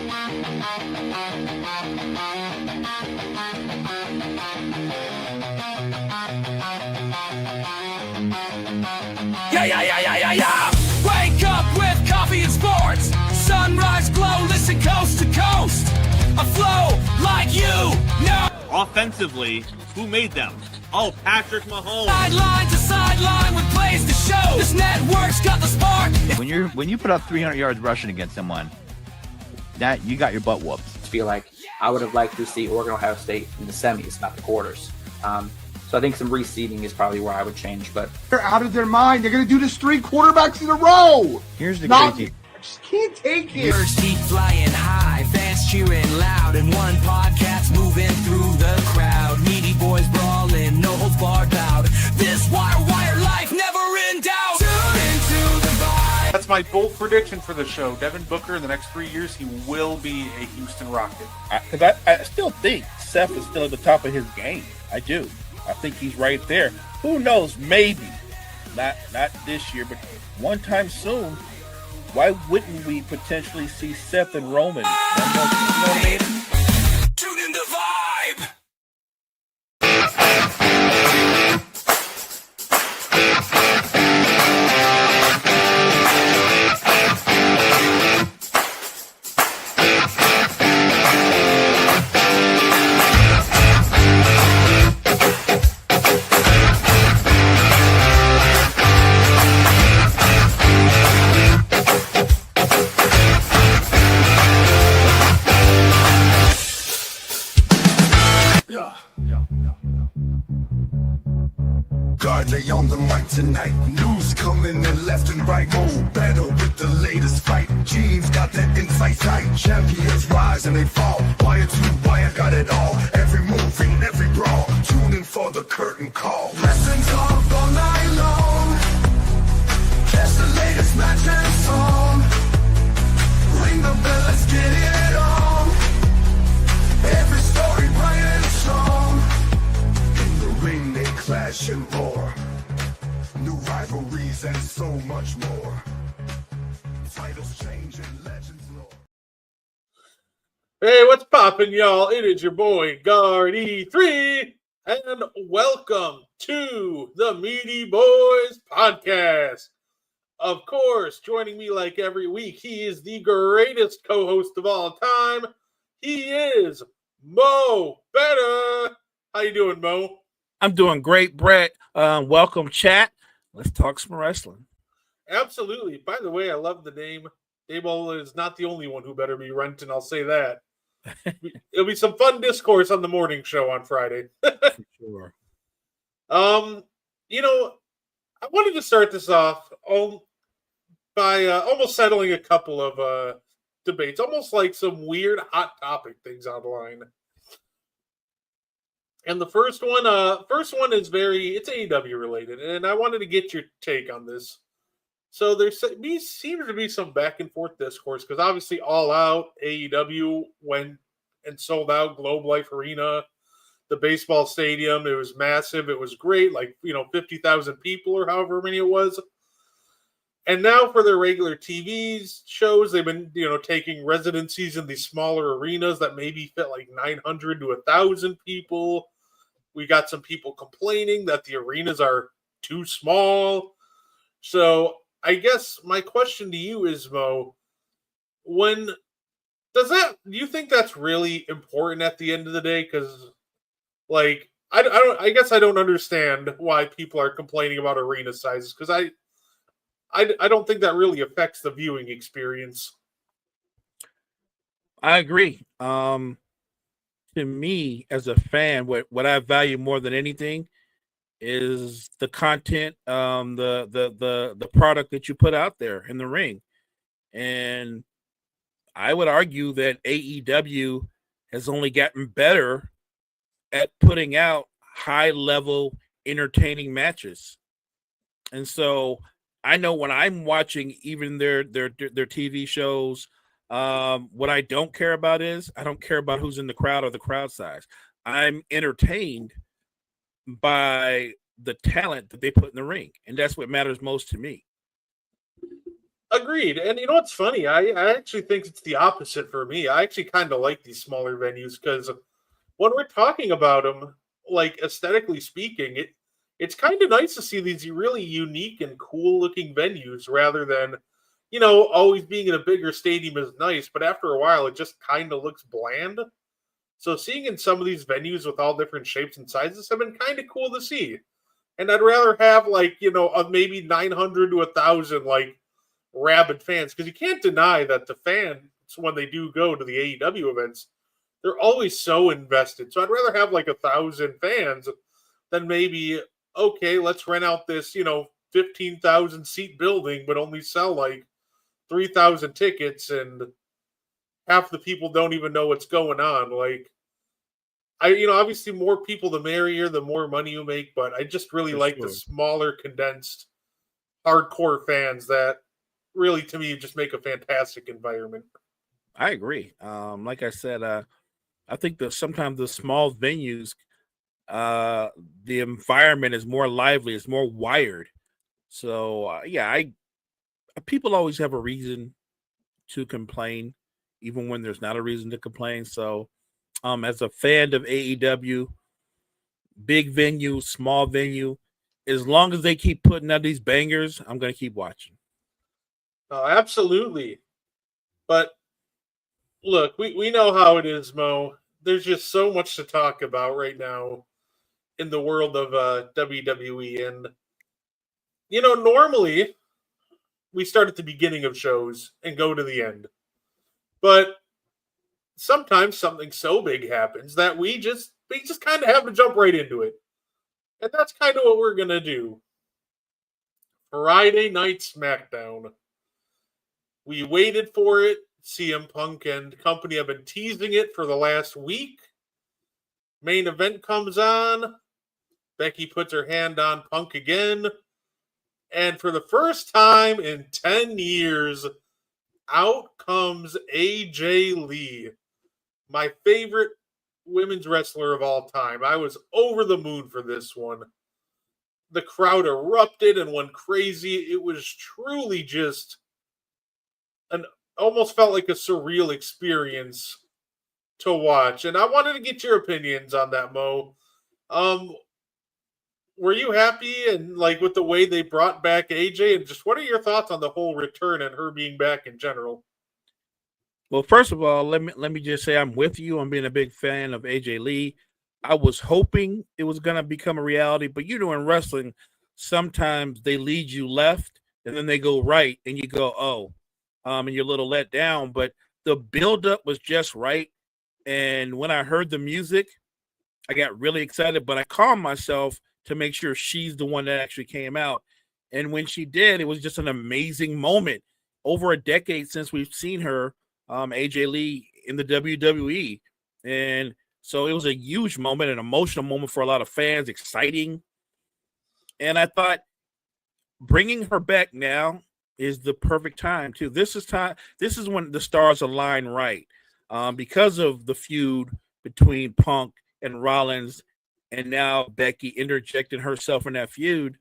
Yeah. Wake up with coffee and sports. Sunrise glow, listen coast to coast. A flow like you know. Offensively, who made them? Oh, Patrick Mahomes. Sideline to sideline with plays to show. This network's got the spark. When you put up 300 yards rushing against someone, that you got your butt whooped. I feel like I would have liked to see Oregon Ohio State in the semis, not the quarters. So I think some reseeding is probably where I would change. But they're out of their mind. They're going to do this 3 quarterbacks in a row. Here's the crazy. I just can't take it. Birds keep flying high, fans cheering loud, and one podcast moving through the crowd. Meaty Boyz brawling, no holds barred out. This wire life never in doubt. Tune into the vibe. That's my bold prediction for the show. Devin Booker in the next 3 years, he will be a Houston Rocket. Because I still think Seth is still at the top of his game. I do. I think he's right there. Who knows? Maybe not this year, but one time soon. Why wouldn't we potentially see Seth and Roman? Tune in the vibe. Gardner on the mic tonight. News coming in left and right. Oh, better with the latest fight. Gene's got that insight tight. Champions rise and they fall. Wire to wire, got it all. Every move and every brawl. Tune in for the curtain call. Lessons off all night long. Catch the latest match and song. Ring the bell, let's get it on. Every story bright and strong. In the ring they clash and roar. New rivalries and so much more. Titles change and legends lore. Hey, what's poppin', y'all? It is your boy, Guard E3, and welcome to the Meaty Boyz Podcast. Of course, joining me like every week, he is the greatest co-host of all time. He is Mo Better. How you doing, Mo? I'm doing great, Brett. Welcome, chat. Let's talk some wrestling. Absolutely. By the way, I love the name. Dable is not the only one who better be renting, I'll say that. It'll be some fun discourse on the morning show on Friday. Sure. You know, I wanted to start this off by almost settling a couple of debates, almost like some weird hot topic things online. And the first one is it's AEW related, and I wanted to get your take on this. So there seems to be some back and forth discourse because obviously All Out, AEW went and sold out Globe Life Arena, the baseball stadium. It was massive. It was great, 50,000 people or however many it was. And now for their regular TV shows, they've been, taking residencies in these smaller arenas that maybe fit like 900 to 1,000 people. We got some people complaining that the arenas are too small. So I guess my question to you is, Mo, do you think that's really important at the end of the day? Because, I guess I don't understand why people are complaining about arena sizes because I don't think that really affects the viewing experience. I agree. To me, as a fan, what I value more than anything is the content, the product that you put out there in the ring. And I would argue that AEW has only gotten better at putting out high-level, entertaining matches. And so I know when I'm watching even their TV shows, what I don't care about is I don't care about who's in the crowd or the crowd size. I'm entertained by the talent that they put in the ring, and that's what matters most to me. Agreed. And you know what's funny? I actually think it's the opposite for me. I actually kind of like these smaller venues because when we're talking about them, like aesthetically speaking, it's kind of nice to see these really unique and cool looking venues rather than, always being in a bigger stadium is nice, but after a while it just kind of looks bland. So seeing in some of these venues with all different shapes and sizes have been kind of cool to see. And I'd rather have maybe 900 to 1,000 rabid fans, because you can't deny that the fans, when they do go to the AEW events, they're always so invested. So I'd rather have 1,000 fans than maybe, okay, let's rent out this 15,000 seat building but only sell 3,000 tickets and half the people don't even know what's going on. Obviously more people the merrier, the more money you make, but I just really like the smaller, condensed, hardcore fans that really, to me, just make a fantastic environment. I agree. Like I said, I think that sometimes the small venues, the environment is more lively, it's more wired. So people always have a reason to complain, even when there's not a reason to complain. So, as a fan of AEW, big venue, small venue, as long as they keep putting out these bangers, I'm going to keep watching. Oh, absolutely. But look, we know how it is, Mo. There's just so much to talk about right now in the world of WWE. And, normally we start at the beginning of shows and go to the end. But sometimes something so big happens that we just kind of have to jump right into it. And that's kind of what we're going to do. Friday Night SmackDown. We waited for it. CM Punk and company have been teasing it for the last week. Main event comes on. Becky puts her hand on Punk again. And for the first time in 10 years, out comes AJ Lee, my favorite women's wrestler of all time. I was over the moon for this one. The crowd erupted and went crazy. It was truly just almost felt like a surreal experience to watch. And I wanted to get your opinions on that, Mo. Were you happy and with the way they brought back AJ? And just what are your thoughts on the whole return and her being back in general? Well, first of all, let me just say I'm with you. I'm being a big fan of AJ Lee. I was hoping it was going to become a reality, but in wrestling, sometimes they lead you left and then they go right and you go, oh, and you're a little let down, but the buildup was just right. And when I heard the music, I got really excited, but I calmed myself to make sure she's the one that actually came out. And when she did, it was just an amazing moment. Over a decade since we've seen her, AJ Lee, in the WWE. And so it was a huge moment, an emotional moment for a lot of fans, exciting. And I thought bringing her back now is the perfect time too. This is when the stars align right, because of the feud between Punk and Rollins, and now Becky interjecting herself in that feud.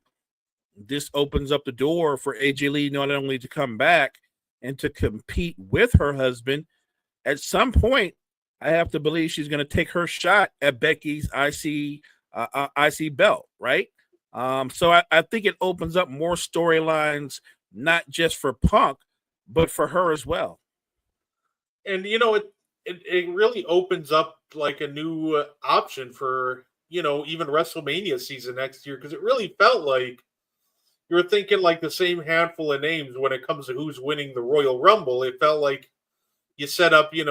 This opens up the door for AJ Lee not only to come back and to compete with her husband. At some point, I have to believe she's going to take her shot at Becky's IC belt, right? So I think it opens up more storylines, not just for Punk, but for her as well. And, it really opens up a new option for, even WrestleMania season next year, because it really felt like you were thinking the same handful of names when it comes to who's winning the Royal Rumble. It felt like you set up, we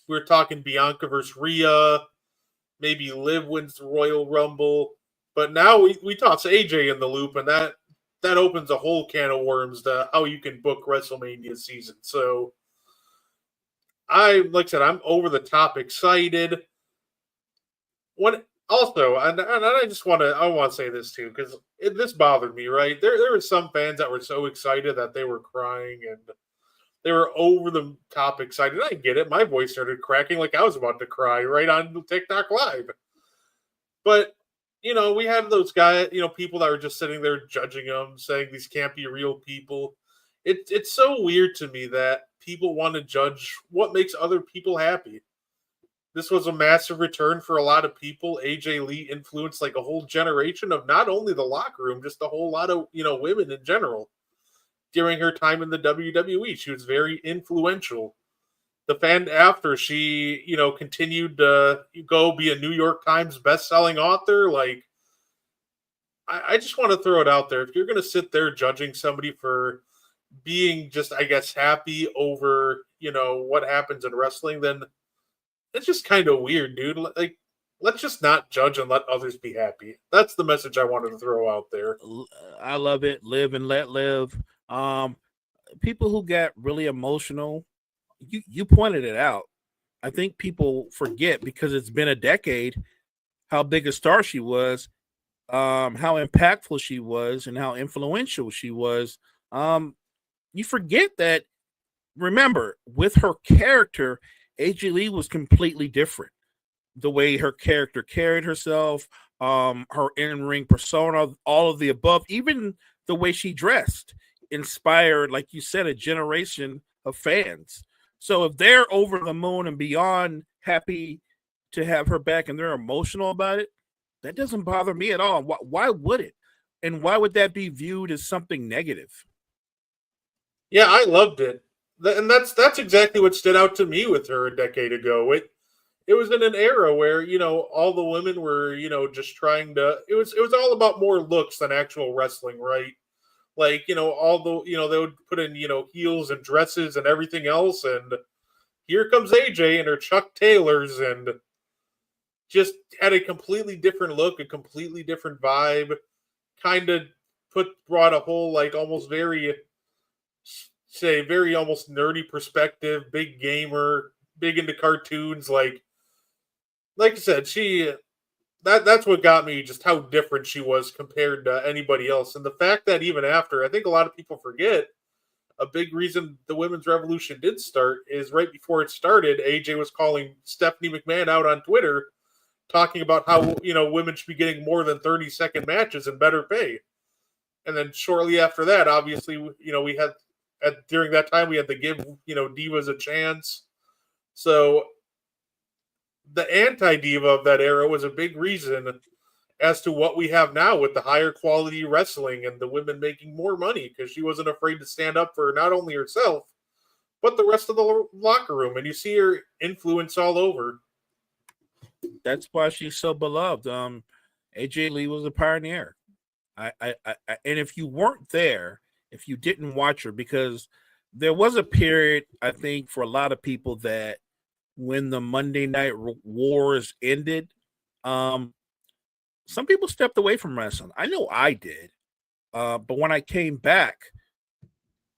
were talking Bianca versus Rhea, maybe Liv wins the Royal Rumble, but now we toss AJ in the loop, and that opens a whole can of worms to how you can book WrestleMania season. So like I said, I'm over the top excited. Also, and I want to say this too, because this bothered me, right? There were some fans that were so excited that they were crying and they were over the top excited. I get it. My voice started cracking like I was about to cry right on TikTok Live. But, we had those guys, people that were just sitting there judging them, saying these can't be real people. It's so weird to me that people want to judge what makes other people happy. This was a massive return for a lot of people. AJ Lee influenced like a whole generation of not only the locker room, just a whole lot of, women in general. During her time in the WWE, she was very influential. The fan after she, continued to go be a New York Times best-selling author, like, I just want to throw it out there. If you're going to sit there judging somebody for being just, I guess, happy over, what happens in wrestling, then it's just kind of weird, dude. Like, let's just not judge and let others be happy. That's the message I wanted to throw out there. I love it. Live and let live. People who get really emotional, you pointed it out. I think people forget because it's been a decade how big a star she was, how impactful she was, and how influential she was. You forget that. Remember, with her character, AJ Lee was completely different. The way her character carried herself, her in-ring persona, all of the above, even the way she dressed, inspired, like you said, a generation of fans. So if they're over the moon and beyond happy to have her back and they're emotional about it, that doesn't bother me at all. Why would it? And why would that be viewed as something negative? Yeah, I loved it. And that's exactly what stood out to me with her a decade ago. It was in an era where, all the women were, just trying to, it was all about more looks than actual wrestling, right? Like, all the, they would put in, heels and dresses and everything else. And here comes AJ and her Chuck Taylors and just had a completely different look, a completely different vibe, kind of brought a whole, like, almost very almost nerdy perspective, big gamer, big into cartoons. Like I said, that's what got me, just how different she was compared to anybody else. And the fact that even after, I think a lot of people forget, a big reason the women's revolution did start is right before it started, AJ was calling Stephanie McMahon out on Twitter, talking about how, women should be getting more than 30-second matches and better pay. And then shortly after that, obviously, we had, during that time, we had to give, divas a chance. So the anti-diva of that era was a big reason as to what we have now with the higher quality wrestling and the women making more money, because she wasn't afraid to stand up for not only herself, but the rest of the locker room. And you see her influence all over. That's why she's so beloved. AJ Lee was a pioneer. I and if you weren't there, if you didn't watch her, because there was a period, I think, for a lot of people that when the Monday Night Wars ended, some people stepped away from wrestling. I know I did. But when I came back,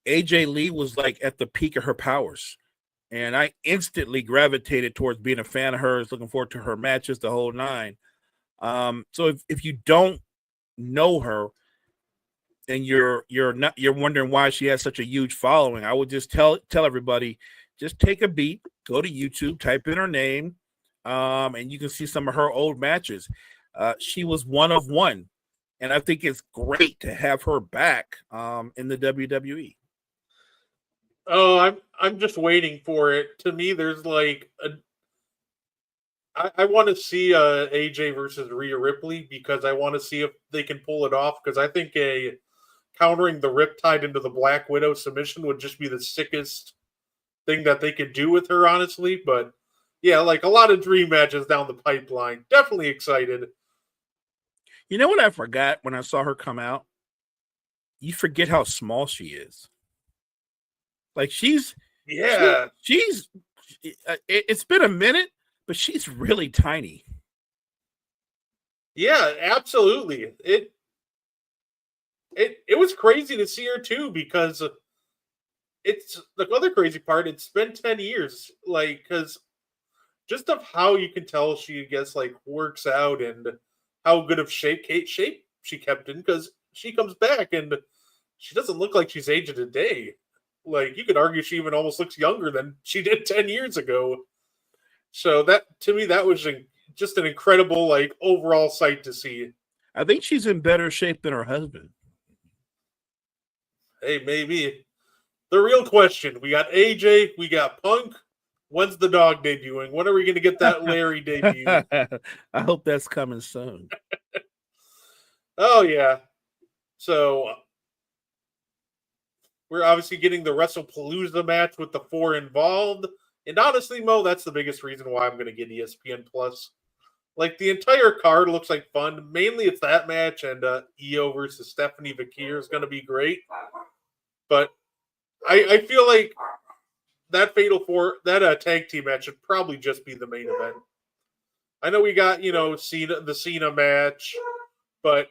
AJ Lee was like at the peak of her powers. And I instantly gravitated towards being a fan of hers, looking forward to her matches, the whole nine. So if you don't know her, and you're wondering why she has such a huge following, I would just tell everybody, just take a beat, go to YouTube, type in her name, and you can see some of her old matches. She was one of one, and I think it's great to have her back in the WWE. Oh, I'm just waiting for it. To me, there's like I want to see AJ versus Rhea Ripley, because I want to see if they can pull it off, because I think countering the Riptide into the Black Widow submission would just be the sickest thing that they could do with her, honestly. But yeah, like a lot of dream matches down the pipeline. Definitely excited. You know what I forgot when I saw her come out? You forget how small she is. Like she's it's been a minute, but she's really tiny. Yeah, absolutely. It was crazy to see her too, because it's the other crazy part. It's been 10 years, like, because just of how you can tell she, I guess, like, works out and how good of shape she kept in, because she comes back and she doesn't look like she's aged a day. Like, you could argue she even almost looks younger than she did 10 years ago. So that, to me, that was just an incredible, like, overall sight to see. I think she's in better shape than her husband. Hey, maybe. the real question: we got AJ, we got Punk. When's the dog debuting? When are we going to get that Larry debut? I hope that's coming soon. Oh yeah. So we're obviously getting the WrestlePalooza match with the 4 involved. And honestly, Mo, that's the biggest reason why I'm going to get ESPN Plus. Like, the entire card looks like fun. Mainly it's that match, and Io versus Stephanie Vakir is going to be great. But I feel like that Fatal 4, that tag team match should probably just be the main event. I know we got, the Cena match, but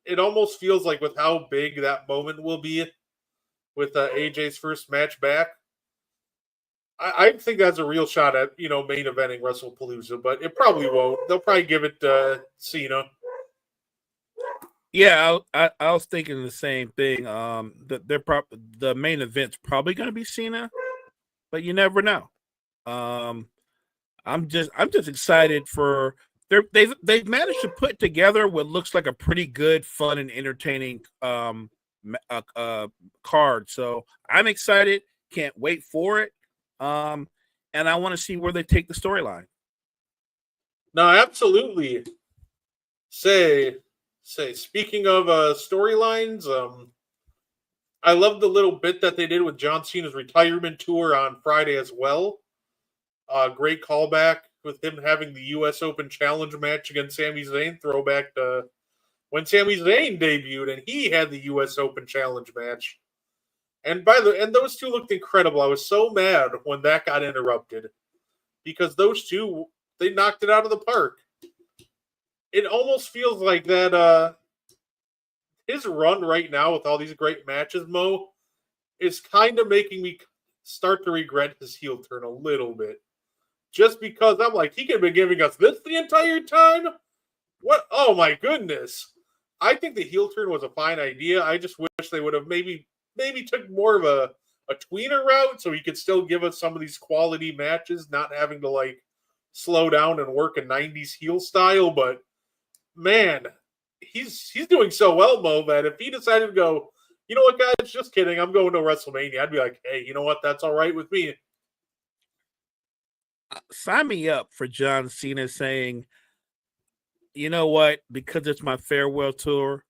it almost feels like with how big that moment will be with AJ's first match back, I think that's a real shot at, main eventing WrestlePalooza, but it probably won't. They'll probably give it Cena. Yeah, I was thinking the same thing. The main event's probably going to be Cena, but you never know. I'm just excited for they've managed to put together what looks like a pretty good, fun, and entertaining card. So I'm excited. Can't wait for it. And I want to see where they take the storyline. No, absolutely. Speaking of storylines, I love the little bit that they did with John Cena's retirement tour on Friday as well. Great callback with him having the U.S. Open Challenge match against Sami Zayn, throwback to when Sami Zayn debuted and he had the U.S. Open Challenge match. And those two looked incredible. I was so mad when that got interrupted because those two, they knocked it out of the park. It almost feels like that his run right now with all these great matches, Mo, is kind of making me start to regret his heel turn a little bit. Just because I'm like, he could have been giving us this the entire time? What? Oh my goodness. I think the heel turn was a fine idea. I just wish they would have maybe took more of a tweener route so he could still give us some of these quality matches, not having to like slow down and work a 90s heel style. But man, he's doing so well, Mo, that if he decided to go, you know what, guys, just kidding, I'm going to WrestleMania, I'd be like, hey, you know what, that's all right with me. Sign me up for John Cena saying, you know what, because it's my farewell tour,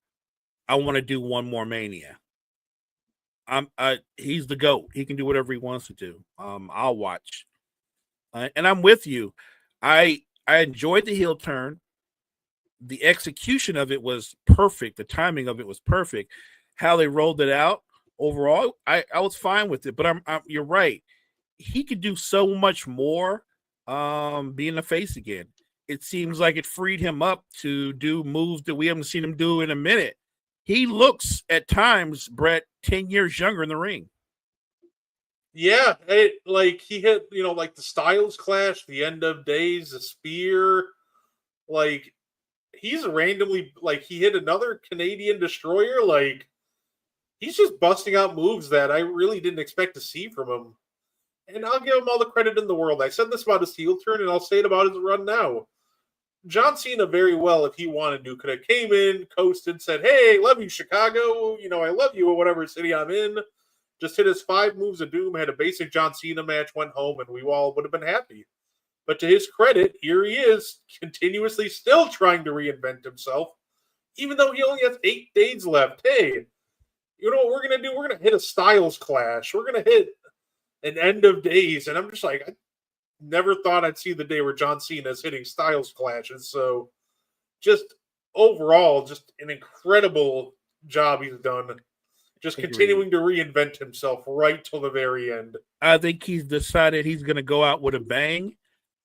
I want to do one more Mania. He's the GOAT. He can do whatever he wants to do. I'll watch. And I'm with you. I enjoyed the heel turn. The execution of it was perfect. The timing of it was perfect. How they rolled it out overall, I was fine with it. But you're right. He could do so much more being a face again. It seems like it freed him up to do moves that we haven't seen him do in a minute. He looks at times, Brett, 10 years younger in the ring. Yeah, he hit, like the Styles Clash, the End of Days, the Spear. Like, he's randomly, he hit another Canadian Destroyer. Like, he's just busting out moves that I really didn't expect to see from him. And I'll give him all the credit in the world. I said this about his heel turn, and I'll say it about his run now. John Cena very well, if he wanted to, could have came in, coasted, said, hey, love you, Chicago. I love you, or whatever city I'm in. Just hit his 5 moves of doom, had a basic John Cena match, went home, and we all would have been happy. But to his credit, here he is, continuously still trying to reinvent himself, even though he only has 8 days left. Hey, you know what we're going to do? We're going to hit a Styles Clash. We're going to hit an End of Days. And I'm just like, I never thought I'd see the day where John Cena is hitting Styles Clashes. So just overall, just an incredible job he's done. Just continuing to reinvent himself right till the very end. I think he's decided he's going to go out with a bang.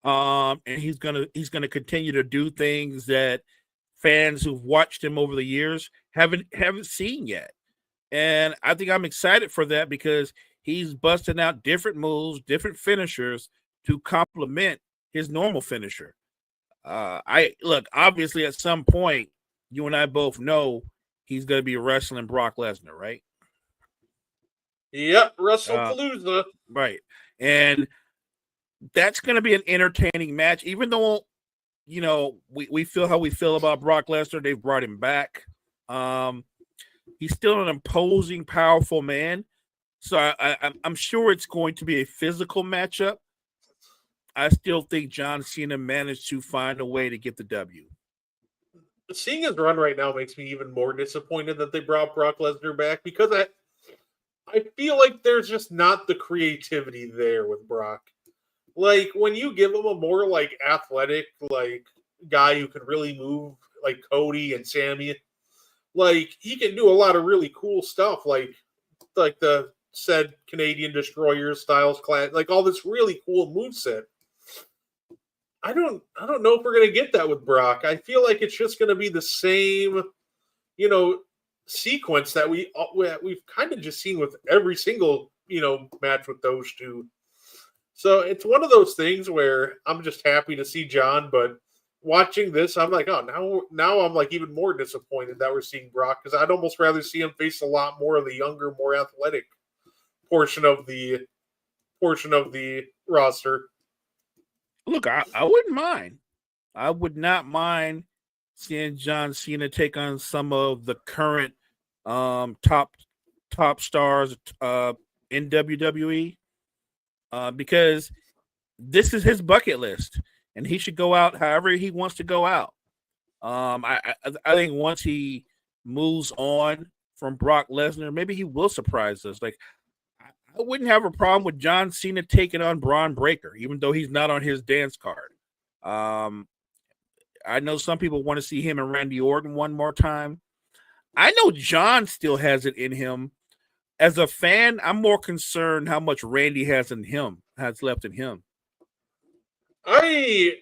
And he's gonna continue to do things that fans who've watched him over the years haven't seen yet. And I think I'm excited for that because he's busting out different moves, different finishers to complement his normal finisher. Obviously at some point, you and I both know he's going to be wrestling Brock Lesnar, right? Yep, WrestlePalooza. Right. And that's going to be an entertaining match, even though, we feel how we feel about Brock Lesnar. They've brought him back. He's still an imposing, powerful man. So I'm sure it's going to be a physical matchup. I still think John Cena managed to find a way to get the W. Seeing his run right now makes me even more disappointed that they brought Brock Lesnar back, because I feel like there's just not the creativity there with Brock. Like, when you give him a more like athletic like guy who can really move, like Cody and Sammy, like he can do a lot of really cool stuff, like the said Canadian Destroyer styles class, like all this really cool moveset. I don't know if we're gonna get that with Brock. I feel like it's just gonna be the same, sequence that we've kind of just seen with every single match with those two. So it's one of those things where I'm just happy to see John, but watching this, I'm like, oh, now I'm like even more disappointed that we're seeing Brock, because I'd almost rather see him face a lot more of the younger, more athletic portion of the roster. Look, I wouldn't mind. I would not mind seeing John Cena take on some of the current top stars in WWE, because this is his bucket list, and he should go out however he wants to go out. I think once he moves on from Brock Lesnar, maybe he will surprise us. Like, I wouldn't have a problem with John Cena taking on Braun Breaker, even though he's not on his dance card. I know some people want to see him and Randy Orton one more time. I know John still has it in him. As a fan, I'm more concerned how much Randy has left in him. I'd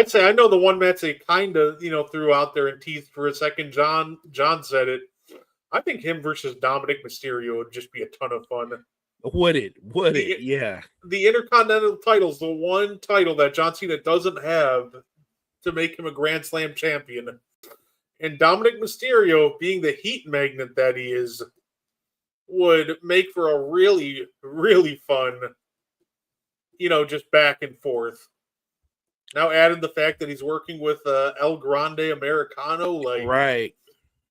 say I know the one match they kind of threw out there and teased for a second. John said it. I think him versus Dominic Mysterio would just be a ton of fun. Would it? Yeah. The Intercontinental title is the one title that John Cena doesn't have to make him a Grand Slam champion. And Dominic Mysterio, being the heat magnet that he is, would make for a really, really fun, just back and forth. Now added the fact that he's working with El Grande Americano, like, right.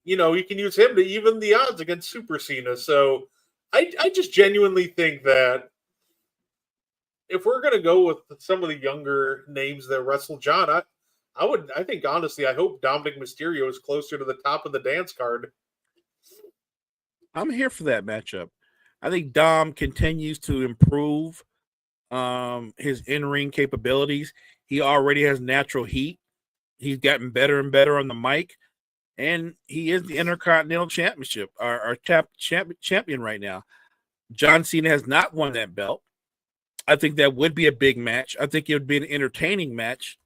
You can use him to even the odds against Super Cena. So I just genuinely think that if we're going to go with some of the younger names that wrestle John, I think honestly, I hope Dominic Mysterio is closer to the top of the dance card. I'm here for that matchup. I think Dom continues to improve his in-ring capabilities. He already has natural heat. He's gotten better and better on the mic. And he is the Intercontinental Championship, our champion right now. John Cena has not won that belt. I think that would be a big match. I think it would be an entertaining match.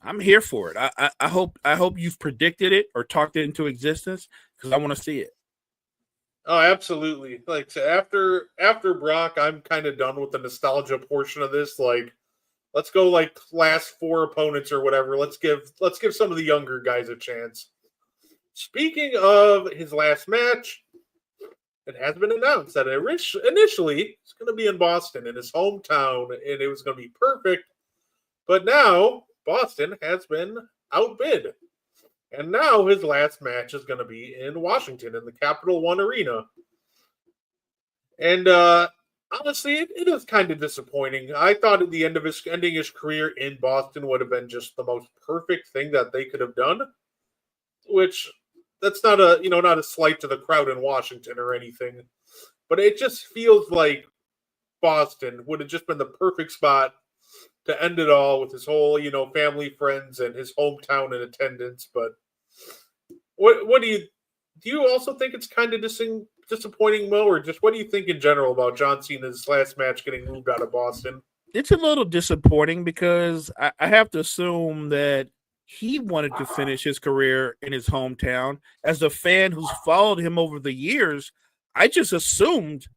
I'm here for it. I hope you've predicted it or talked it into existence, because I want to see it. Oh, absolutely. Like, so after Brock, I'm kind of done with the nostalgia portion of this. Like, let's go like last 4 opponents or whatever. Let's give some of the younger guys a chance. Speaking of his last match, it has been announced that initially it's going to be in Boston, in his hometown, and it was going to be perfect. But now Boston has been outbid. And now his last match is going to be in Washington in the Capital One Arena. And honestly, it is kind of disappointing. I thought at the end of ending his career in Boston would have been just the most perfect thing that they could have done. Which, that's not a slight to the crowd in Washington or anything, but it just feels like Boston would have just been the perfect spot to end it all, with his whole, family, friends, and his hometown in attendance. But what do you also think it's kind of disappointing, Mo, or just what do you think in general about John Cena's last match getting moved out of Boston? It's a little disappointing, because I have to assume that he wanted to finish his career in his hometown. As a fan who's followed him over the years, I just assumed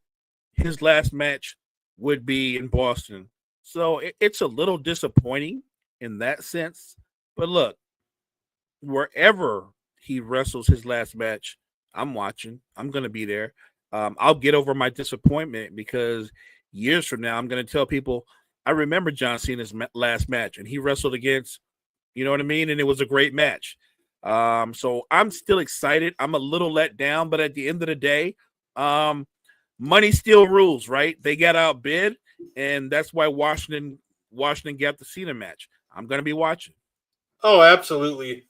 his last match would be in Boston. So it's a little disappointing in that sense. But look, wherever he wrestles his last match, I'm watching. I'm going to be there. I'll get over my disappointment, because years from now, I'm going to tell people, I remember John Cena's last match, and he wrestled against, you know what I mean? And it was a great match. So I'm still excited. I'm a little let down, but at the end of the day, Money still rules, right? They got outbid, and that's why Washington got the Cena match. I'm going to be watching. Oh, absolutely.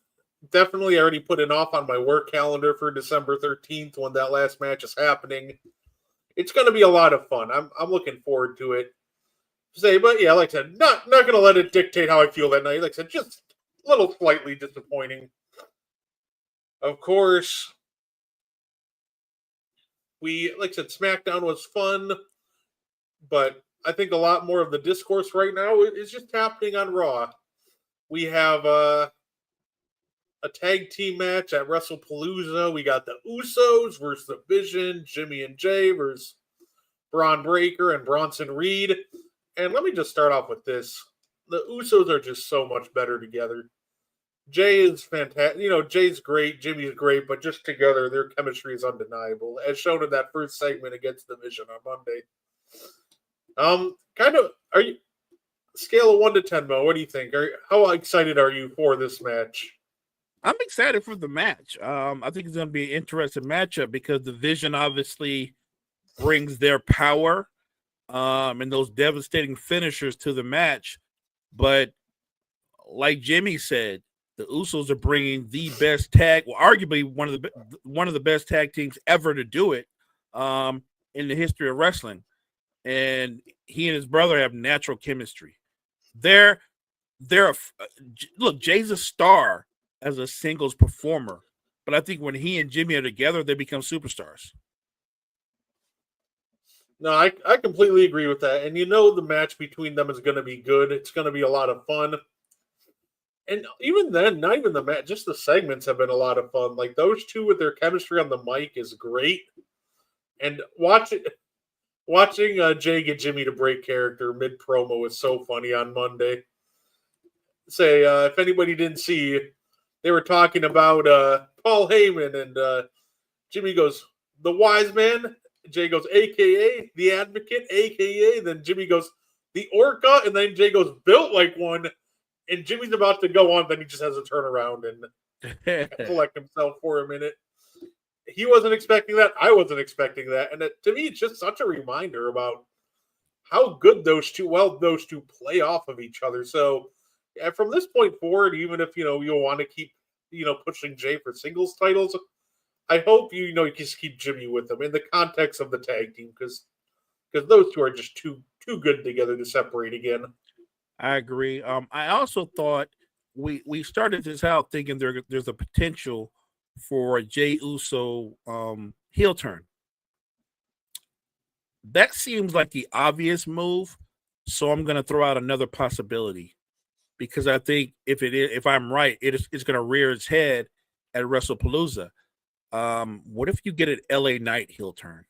Definitely already put it off on my work calendar for December 13th when that last match is happening. It's going to be a lot of fun. I'm looking forward to it. But yeah, like I said, not going to let it dictate how I feel that night. Like I said, just a little slightly disappointing. Of course, like I said, SmackDown was fun, but I think a lot more of the discourse right now is just happening on Raw. We have a tag team match at WrestlePalooza. We got the Usos versus the Vision, Jimmy and Jay versus Braun Breaker and Bronson Reed. And let me just start off with this. The Usos are just so much better together. Jay is fantastic. Jay's great, Jimmy's great, but just together, their chemistry is undeniable, as shown in that first segment against the Vision on Monday. Are you scale of 1 to 10, Mo? What do you think? How excited are you for this match? I'm excited for the match. I think it's going to be an interesting matchup because the Vision obviously brings their power and those devastating finishers to the match. But like Jimmy said, the Usos are bringing the best tag, arguably one of the best tag teams ever to do it in the history of wrestling. And he and his brother have natural chemistry. Look, Jay's a star as a singles performer, but I think when he and Jimmy are together, they become superstars. No, I completely agree with that. And the match between them is going to be good. It's going to be a lot of fun. And even then, not even the match, just the segments have been a lot of fun. Like those two with their chemistry on the mic is great. And watching Jay get Jimmy to break character mid-promo was so funny on Monday. If anybody didn't see, they were talking about Paul Heyman, and Jimmy goes, the wise man. Jay goes, a.k.a. the advocate, a.k.a. Then Jimmy goes, the orca, and then Jay goes, built like one. And Jimmy's about to go on, then he just has to turn around and collect himself for a minute. He wasn't expecting that. I wasn't expecting that. And to me, it's just such a reminder about how good those two play off of each other. So from this point forward, even if, you'll want to keep, pushing Jay for singles titles, I hope, you just keep Jimmy with them in the context of the tag team because those two are just too good together to separate again. I agree. I also thought we started this out thinking there's a potential for a Jey Uso heel turn. That seems like the obvious move, so I'm going to throw out another possibility because I think if I'm right, it's going to rear its head at WrestlePalooza. What if you get an LA Knight heel turn?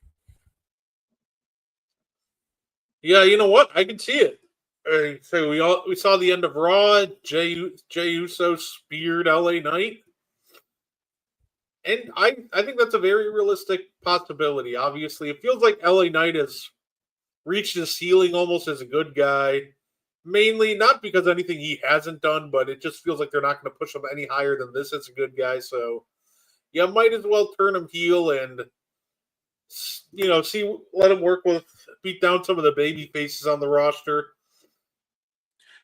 Yeah, you know what? I can see it. So we saw the end of Raw. Jey Uso speared LA Knight. And I think that's a very realistic possibility. Obviously, it feels like LA Knight has reached his ceiling almost as a good guy. Mainly not because anything he hasn't done, but it just feels like they're not going to push him any higher than this as a good guy. So, yeah, might as well turn him heel and, let him beat down some of the baby faces on the roster.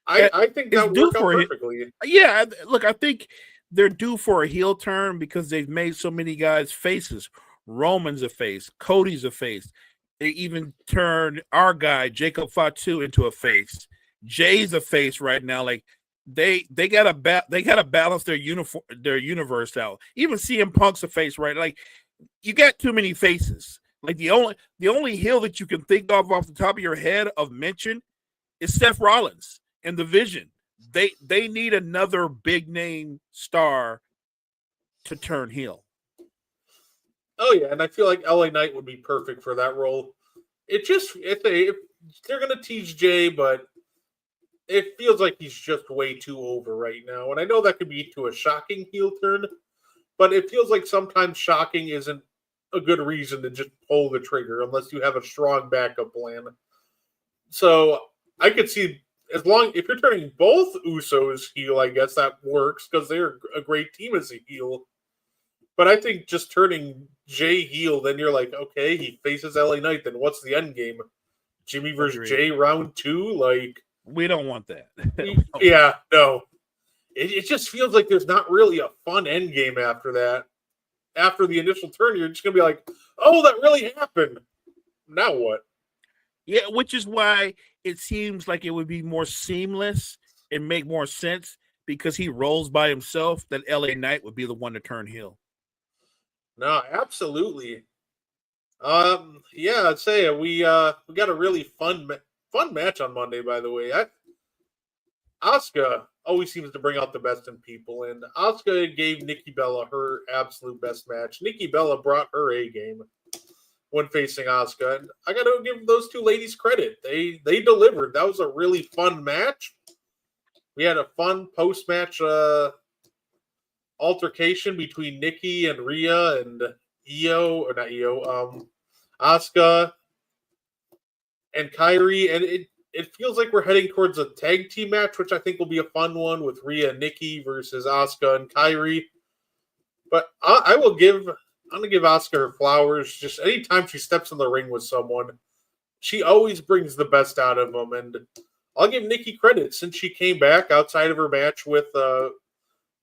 I think that worked out perfectly. Yeah, look, I think they're due for a heel turn because they've made so many guys faces. Roman's a face. Cody's a face. They even turned our guy, Jacob Fatu, into a face. Jay's a face right now. Like they gotta balance their universe out. Even CM Punk's a face, right? Like you got too many faces. Like the only heel that you can think of off the top of your head of mention is Seth Rollins and the Vision. They need another big name star to turn heel. Oh yeah, and I feel like LA Knight would be perfect for that role. If they're gonna tease Jay, but it feels like he's just way too over right now. And I know that could be to a shocking heel turn, but it feels like sometimes shocking isn't a good reason to just pull the trigger unless you have a strong backup plan. So I could see if you're turning both Usos heel, I guess that works because they're a great team as a heel. But I think just turning Jay heel, then you're like, okay, he faces LA Knight. Then what's the end game? Jimmy versus Agreed. Jay round 2? Like, We don't want that. yeah, no. It just feels like there's not really a fun end game after that. After the initial turn, you're just gonna be like, oh, that really happened. Now what? Yeah, which is why it seems like it would be more seamless and make more sense because he rolls by himself that LA Knight would be the one to turn heel. No, absolutely. Yeah, I'd say we got a really fun match on Monday. By the way, Asuka always seems to bring out the best in people, and Asuka gave Nikki Bella her absolute best match. Nikki Bella brought her A game when facing Asuka, and I got to give those two ladies credit. They delivered. That was a really fun match. We had a fun post match altercation between Nikki and Rhea and Asuka and Kairi, and it feels like we're heading towards a tag team match, which I think will be a fun one with Rhea and Nikki versus Asuka and Kairi. But I'm gonna give Asuka her flowers. Just anytime she steps in the ring with someone, she always brings the best out of them, and I'll give Nikki credit since she came back outside of her match with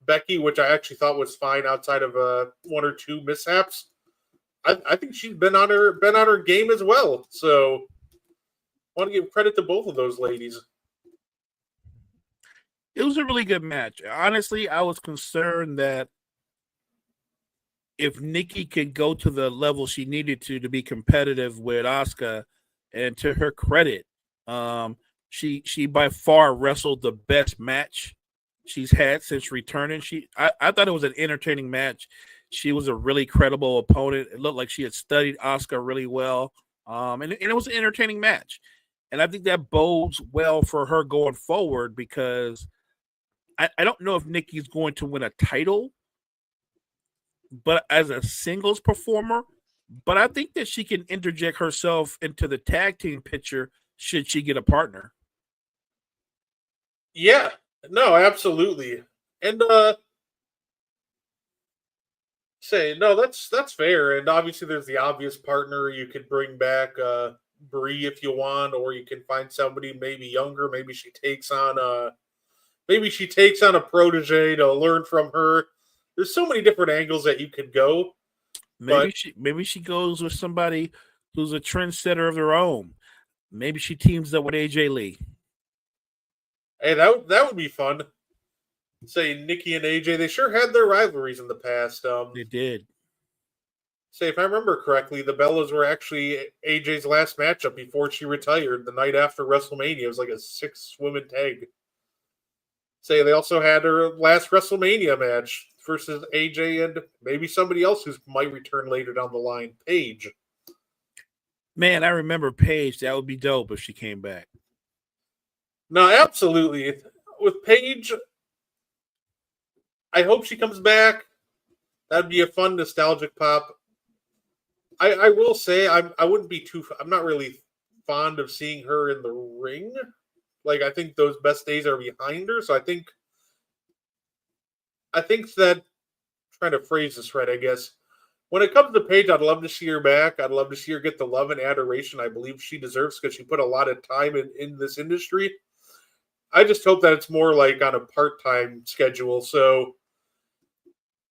Becky, which I actually thought was fine outside of one or two mishaps. I think she's been on her game as well. So I want to give credit to both of those ladies. It was a really good match. Honestly, I was concerned that if Nikki could go to the level she needed to be competitive with Asuka, and to her credit, she by far wrestled the best match she's had since returning. I thought it was an entertaining match. She was a really credible opponent. It looked like she had studied Asuka really well. And it was an entertaining match. And I think that bodes well for her going forward because I don't know if Nikki's going to win a title, but as a singles performer, but I think that she can interject herself into the tag team picture should she get a partner. Yeah, no, absolutely. And that's fair. And obviously there's the obvious partner. You could bring back Brie if you want, or you can find somebody maybe younger. Maybe she takes on a protege to learn from her. There's so many different angles that you could go. Maybe she goes with somebody who's a trendsetter of their own. Maybe she teams up with AJ Lee. Hey, that would be fun. Say Nikki and AJ, they sure had their rivalries in the past. They did. Say, if I remember correctly, the Bellas were actually AJ's last matchup before she retired the night after WrestleMania. It was like a 6-woman tag. Say they also had her last WrestleMania match versus AJ and maybe somebody else who might return later down the line, Paige. Man, I remember Paige. That would be dope if she came back. No, absolutely. With Paige, I hope she comes back. That'd be a fun nostalgic pop. I will say I wouldn't be I'm not really fond of seeing her in the ring. Like, I think those best days are behind her. So I think that, trying to phrase this right, I guess, when it comes to Paige, I'd love to see her back. I'd love to see her get the love and adoration I believe she deserves because she put a lot of time in this industry. I just hope that it's more like on a part-time schedule. So,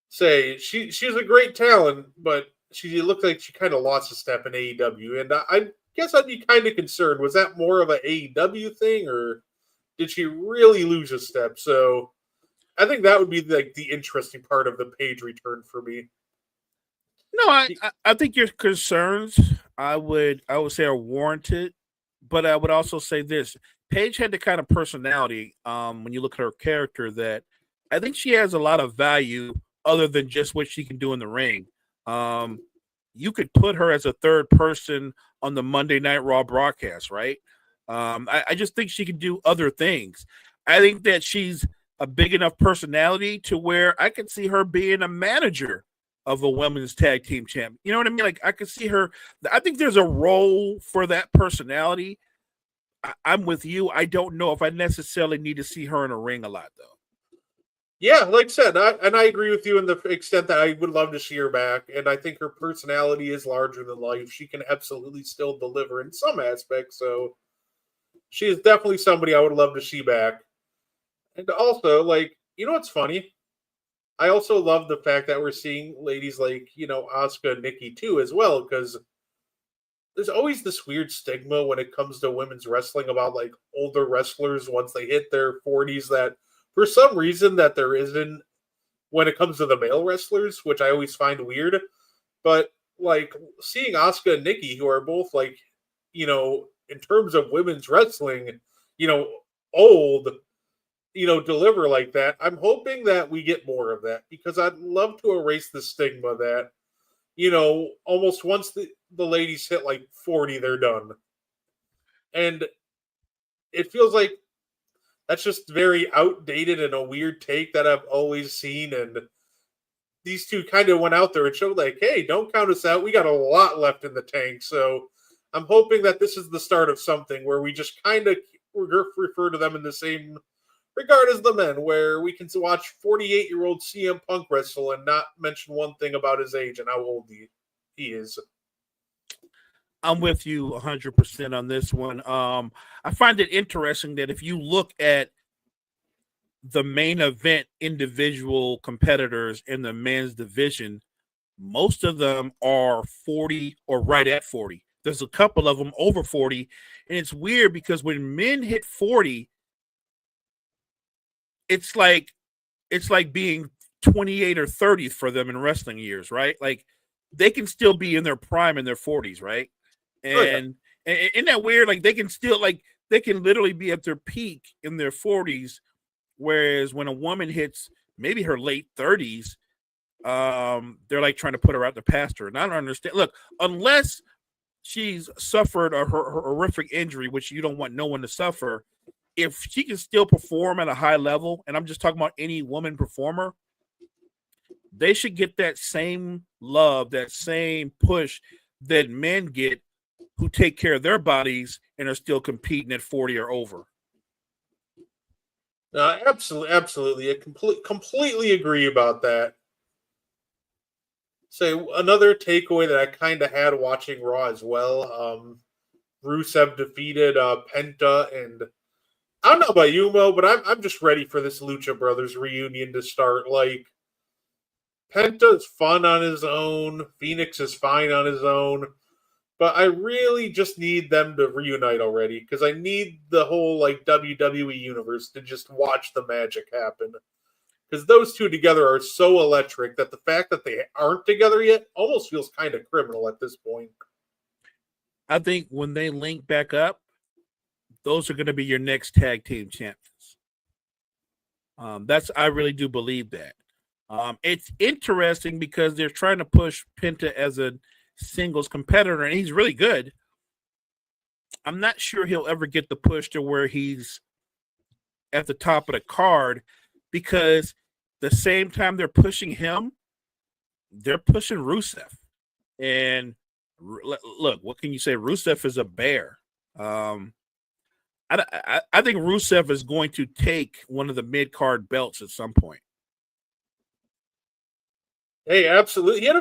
say, she's a great talent, but she looked like she kind of lost a step in AEW. And I guess I'd be kind of concerned. Was that more of an AEW thing, or did she really lose a step? So I think that would be like the interesting part of the Paige return for me. No, I think your concerns I would say are warranted, but I would also say this: Paige had the kind of personality when you look at her character that I think she has a lot of value other than just what she can do in the ring. You could put her as a third person on the Monday Night Raw broadcast, right? I just think she can do other things. I think that she's a big enough personality to where I could see her being a manager of a women's tag team champ. You know what I mean? Like, I could see her. I think there's a role for that personality. I'm with you. I don't know if I necessarily need to see her in a ring a lot, though. Yeah, like I said, I agree with you in the extent that I would love to see her back, and I think her personality is larger than life. She can absolutely still deliver in some aspects, so she is definitely somebody I would love to see back. And also, like, you know what's funny? I also love the fact that we're seeing ladies like, Asuka and Nikki too as well, because there's always this weird stigma when it comes to women's wrestling about like older wrestlers once they hit their 40s that for some reason that there isn't when it comes to the male wrestlers, which I always find weird. But like seeing Asuka and Nikki, who are both like, in terms of women's wrestling, old, deliver like that. I'm hoping that we get more of that because I'd love to erase the stigma that, almost once the ladies hit like 40, they're done. And it feels like that's just very outdated and a weird take that I've always seen. And these two kind of went out there and showed like, hey, don't count us out. We got a lot left in the tank. So I'm hoping that this is the start of something where we just kind of refer to them in the same regard as the men, where we can watch 48-year-old CM Punk wrestle and not mention one thing about his age and how old he is. I'm with you 100% on this one. I find it interesting that if you look at the main event individual competitors in the men's division, most of them are 40 or right at 40. There's a couple of them over 40, and it's weird because when men hit 40, it's like being 28 or 30 for them in wrestling years, right? Like they can still be in their prime in their 40s, right? And isn't that weird? Like they can still they can literally be at their peak in their 40s, whereas when a woman hits maybe her late 30s, they're like trying to put her out the pasture. And I don't understand. Look, unless she's suffered a horrific injury, which you don't want no one to suffer, if she can still perform at a high level, and I'm just talking about any woman performer, they should get that same love, that same push that men get who take care of their bodies and are still competing at 40 or over. Absolutely. I completely agree about that. So another takeaway that I kind of had watching Raw as well, Rusev defeated Penta, and I don't know about you, Mo, but I'm just ready for this Lucha Brothers reunion to start. Like, Penta is fun on his own, Phoenix is fine on his own, but I really just need them to reunite already because I need the whole like WWE universe to just watch the magic happen. Because those two together are so electric that the fact that they aren't together yet almost feels kind of criminal at this point. I think when they link back up, those are going to be your next tag team champions. I really do believe that. It's interesting because they're trying to push Penta as a singles competitor, and he's really good. I'm not sure he'll ever get the push to where he's at the top of the card, because the same time they're pushing him, they're pushing Rusev. And look, what can you say? Rusev is a bear. I think Rusev is going to take one of the mid-card belts at some point. Hey, absolutely. I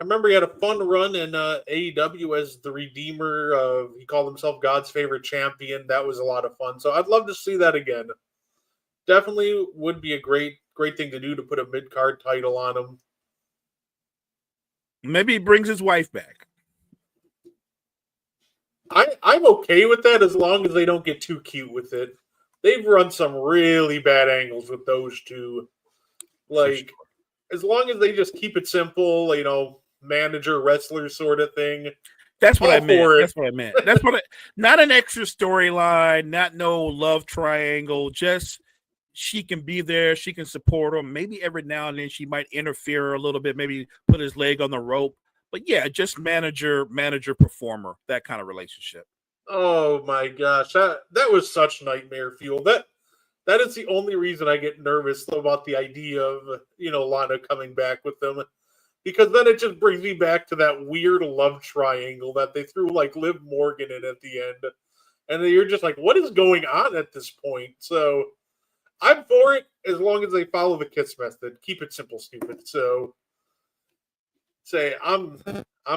remember he had a fun run in AEW as the Redeemer. He called himself God's favorite champion. That was a lot of fun. So I'd love to see that again. Definitely would be a great thing to do to put a mid-card title on him. Maybe he brings his wife back. I'm okay with that as long as they don't get too cute with it. They've run some really bad angles with those two. Like, as long as they just keep it simple, manager, wrestler sort of thing. That's what I meant. That's what I meant. Not an extra storyline, not no love triangle, just she can be there, she can support him. Maybe every now and then she might interfere a little bit, maybe put his leg on the rope. But yeah, just manager, performer, that kind of relationship. Oh my gosh, that was such nightmare fuel. That is the only reason I get nervous about the idea of Lana coming back with them, because then it just brings me back to that weird love triangle that they threw like Liv Morgan in at the end, and then you're just like, what is going on at this point? So I'm for it as long as they follow the KISS method. Keep it simple, stupid. So say I'm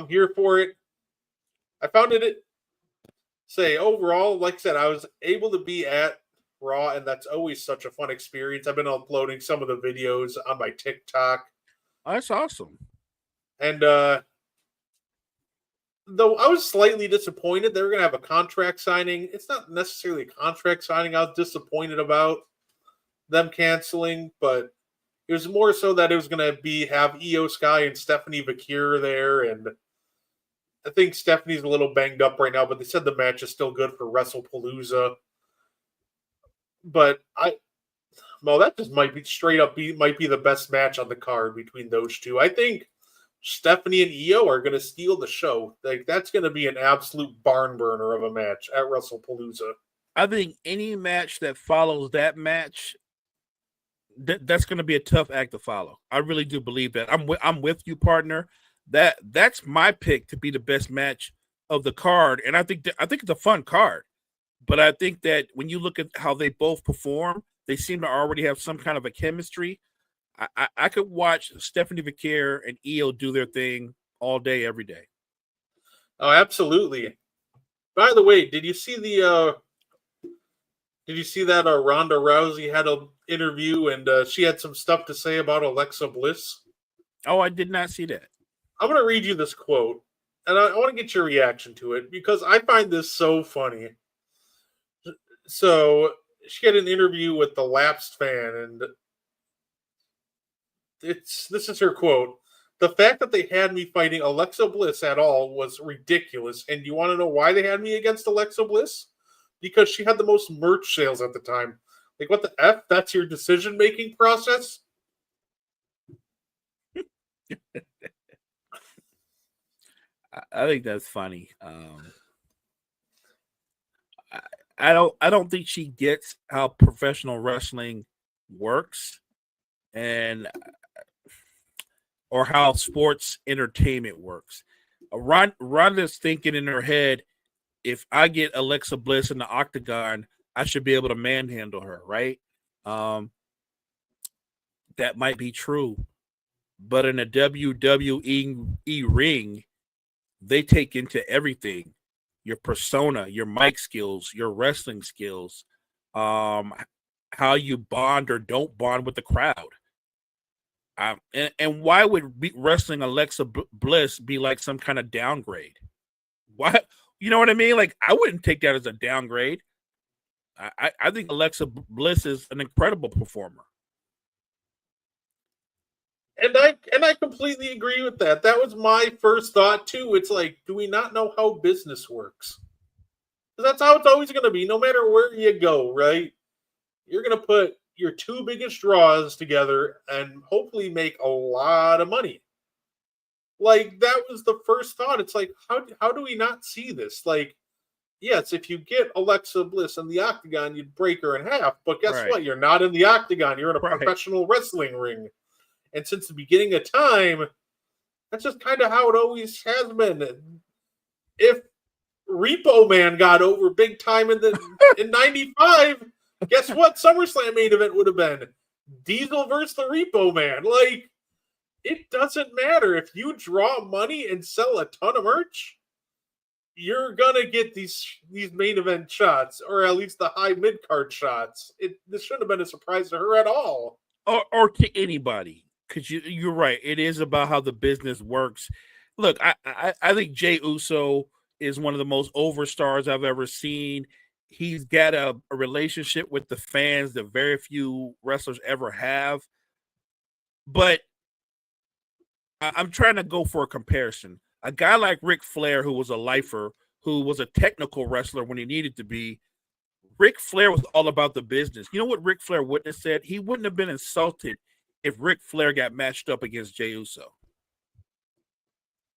here for it. I found it. Say overall, like I said, I was able to be at Raw, and that's always such a fun experience. I've been uploading some of the videos on my TikTok. Oh, that's awesome. And though I was slightly disappointed they were going to have a contract signing. It's not necessarily a contract signing I was disappointed about them canceling, but it was more so that it was going to have Io Sky and Stephanie Vakir there, and I think Stephanie's a little banged up right now, but they said the match is still good for WrestlePalooza. But that just might be straight up might be the best match on the card between those two. I think Stephanie and Io are going to steal the show. Like that's going to be an absolute barn burner of a match at WrestlePalooza. I think any match that follows that match, that's going to be a tough act to follow. I really do believe that. I'm with you, partner. That's my pick to be the best match of the card, and I think it's a fun card. But I think that when you look at how they both perform, they seem to already have some kind of a chemistry. I could watch Stephanie Vakir and Io do their thing all day, every day. Oh, absolutely. By the way, did you see that Ronda Rousey had an interview and she had some stuff to say about Alexa Bliss? Oh, I did not see that. I'm going to read you this quote, and I want to get your reaction to it because I find this so funny. So she had an interview with the Lapsed Fan, and this is her quote. The fact that they had me fighting Alexa Bliss at all was ridiculous. And you want to know why they had me against Alexa Bliss? Because she had the most merch sales at the time. Like, what the F? That's your decision-making process? I think that's funny. I don't think she gets how professional wrestling works, or how sports entertainment works. Ronda's thinking in her head, if I get Alexa Bliss in the octagon, I should be able to manhandle her, right? That might be true. But in a WWE ring, they take into everything. Your persona, your mic skills, your wrestling skills, how you bond or don't bond with the crowd. And why would wrestling Alexa Bliss be like some kind of downgrade? Why? You know what I mean? Like, I wouldn't take that as a downgrade. I think Alexa Bliss is an incredible performer. And I completely agree with that. That was my first thought too. It's like, do we not know how business works? That's how it's always going to be, no matter where you go, right? You're going to put your two biggest draws together and hopefully make a lot of money. Like, that was the first thought. It's like, how do we not see this? Like, yes, if you get Alexa Bliss in the octagon, you'd break her in half. But guess what? You're not in the octagon. You're in a professional wrestling ring. And since the beginning of time, that's just kind of how it always has been. If Repo Man got over big time in '95, guess what? SummerSlam main event would have been Diesel versus the Repo Man. Like, it doesn't matter. If you draw money and sell a ton of merch, you're gonna get these main event shots, or at least the high mid card shots. This shouldn't have been a surprise to her at all, or to anybody. Because you're right. It is about how the business works. Look, I think Jey Uso is one of the most over stars I've ever seen. He's got a relationship with the fans that very few wrestlers ever have. But I'm trying to go for a comparison. A guy like Ric Flair, who was a lifer, who was a technical wrestler when he needed to be, Ric Flair was all about the business. You know what Ric Flair wouldn't have said? He wouldn't have been insulted if Ric Flair got matched up against Jey Uso.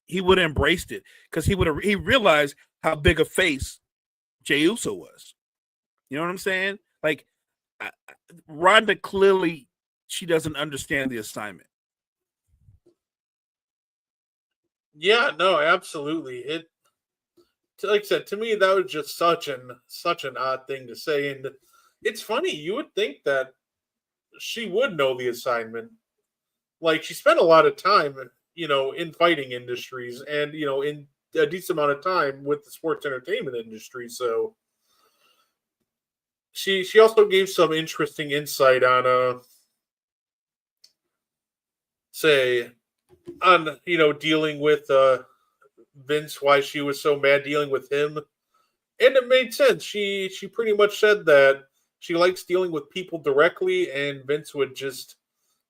He would have embraced it because he realized how big a face Jey Uso was. You know what I'm saying? Like, Ronda clearly, she doesn't understand the assignment. Yeah, no, absolutely. Like I said, to me, that was just such an odd thing to say. And it's funny, you would think that she would know the assignment. Like, she spent a lot of time, in fighting industries and, in a decent amount of time with the sports entertainment industry. So she also gave some interesting insight on, dealing with Vince, why she was so mad dealing with him. And it made sense. She pretty much said that she likes dealing with people directly, and Vince would just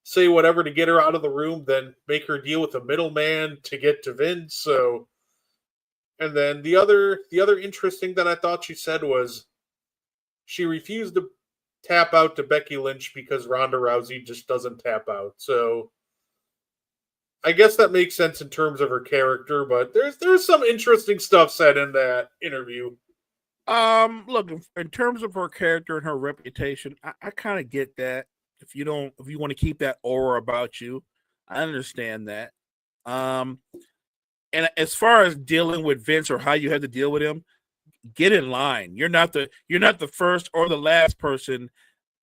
say whatever to get her out of the room, then make her deal with a middleman to get to Vince. So, and then the other interesting that I thought she said was she refused to tap out to Becky Lynch because Ronda Rousey just doesn't tap out. So I guess that makes sense in terms of her character, but there's some interesting stuff said in that interview. Look, in terms of her character and her reputation, I kind of get that. If you want to keep that aura about you, I understand that. And as far as dealing with Vince or how you had to deal with him, get in line. You're not the first or the last person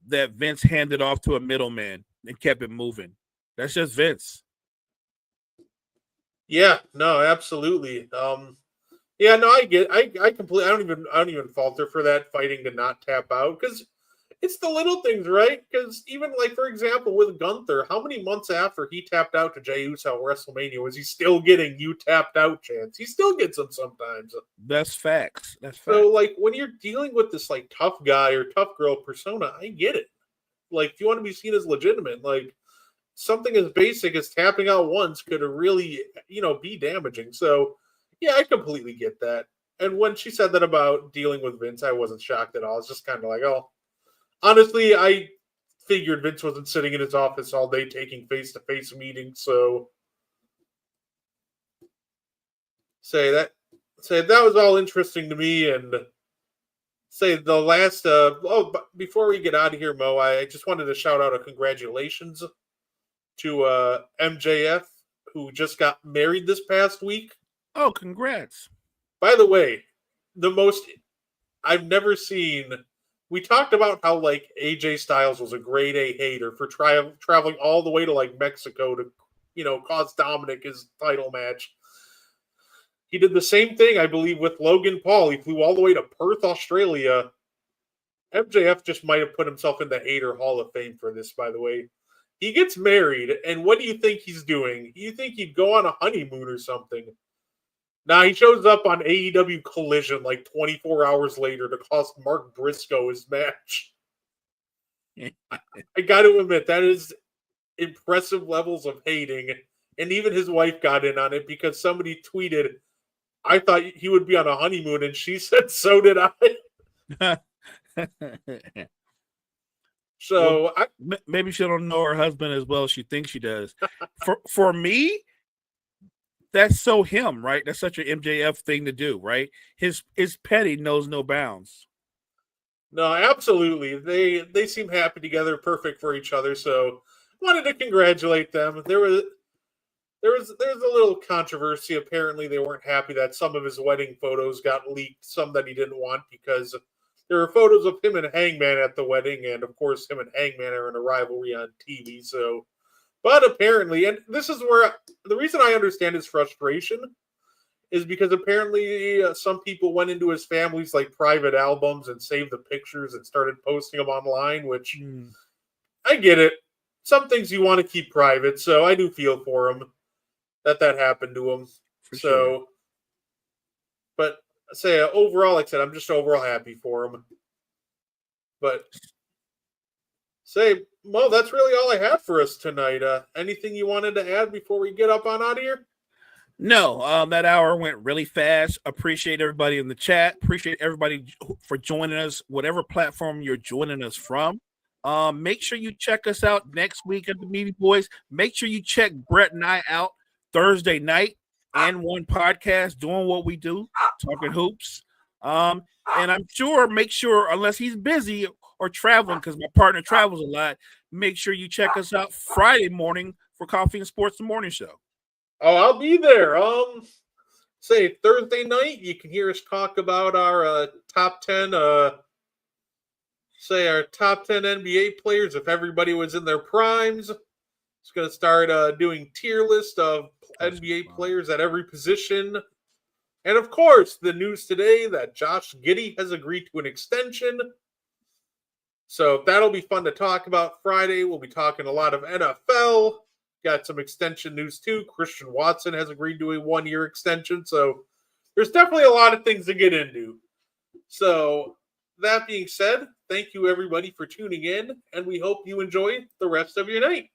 that Vince handed off to a middleman and kept it moving. That's just Vince. Yeah, no, absolutely. Yeah, no, I completely, I don't even falter for that, fighting to not tap out, because it's the little things, right? Because even, like, for example, with Gunther, how many months after he tapped out to Jey Uso at WrestleMania was he still getting "you tapped out" chants? He still gets them sometimes. That's facts. So, like, when you're dealing with this, like, tough guy or tough girl persona, I get it. Like, if you want to be seen as legitimate, like, something as basic as tapping out once could really, be damaging. So, yeah, I completely get that. And when she said that about dealing with Vince, I wasn't shocked at all. It's just kind of like, oh, honestly, I figured Vince wasn't sitting in his office all day taking face-to-face meetings. So, that was all interesting to me. And the last, before we get out of here, Mo, I just wanted to shout out a congratulations to MJF, who just got married this past week. Oh, congrats. By the way, I've never seen, we talked about how, like, AJ Styles was a grade A hater for traveling all the way to, like, Mexico to, cost Dominic his title match. He did the same thing, I believe, with Logan Paul. He flew all the way to Perth, Australia. MJF just might have put himself in the hater Hall of Fame for this, by the way. He gets married, and what do you think he's doing? You think he'd go on a honeymoon or something? Now, he shows up on AEW Collision like 24 hours later to cost Mark Briscoe his match. I got to admit, that is impressive levels of hating. And even his wife got in on it because somebody tweeted, I thought he would be on a honeymoon, and she said, so did I. So maybe she don't know her husband as well as she thinks she does. For me, that's so him, right? That's such an MJF thing to do, right? His petty knows no bounds. No, absolutely. They seem happy together, perfect for each other. So wanted to congratulate them. There was a little controversy. Apparently, they weren't happy that some of his wedding photos got leaked, some that he didn't want, because there were photos of him and Hangman at the wedding, and of course, him and Hangman are in a rivalry on TV. So, but apparently, and this is where the reason I understand his frustration is because apparently some people went into his family's like private albums and saved the pictures and started posting them online, which I get it. Some things you want to keep private, so I do feel for him that happened to him. For so, sure. But overall, like I said, I'm just overall happy for him. But Mo, that's really all I have for us tonight. Anything you wanted to add before we get up on out of here? No, that hour went really fast. Appreciate everybody in the chat. Appreciate everybody for joining us, whatever platform you're joining us from. Make sure you check us out next week at the Meaty Boyz. Make sure you check Brett and I out Thursday night and one podcast doing what we do, talking hoops. And I'm sure, make sure, unless he's busy or traveling, because my partner travels a lot, make sure you check us out Friday morning for Coffee and Sports, the morning show. Oh, I'll be there. Thursday night, you can hear us talk about our top 10 say our top 10 NBA players if everybody was in their primes. It's going to start doing tier list of NBA players at every position. And of course, the news today that Josh Giddey has agreed to an extension. So that'll be fun to talk about. Friday, we'll be talking a lot of NFL. Got some extension news too. Christian Watson has agreed to a 1-year extension. So there's definitely a lot of things to get into. So that being said, thank you everybody for tuning in, and we hope you enjoy the rest of your night.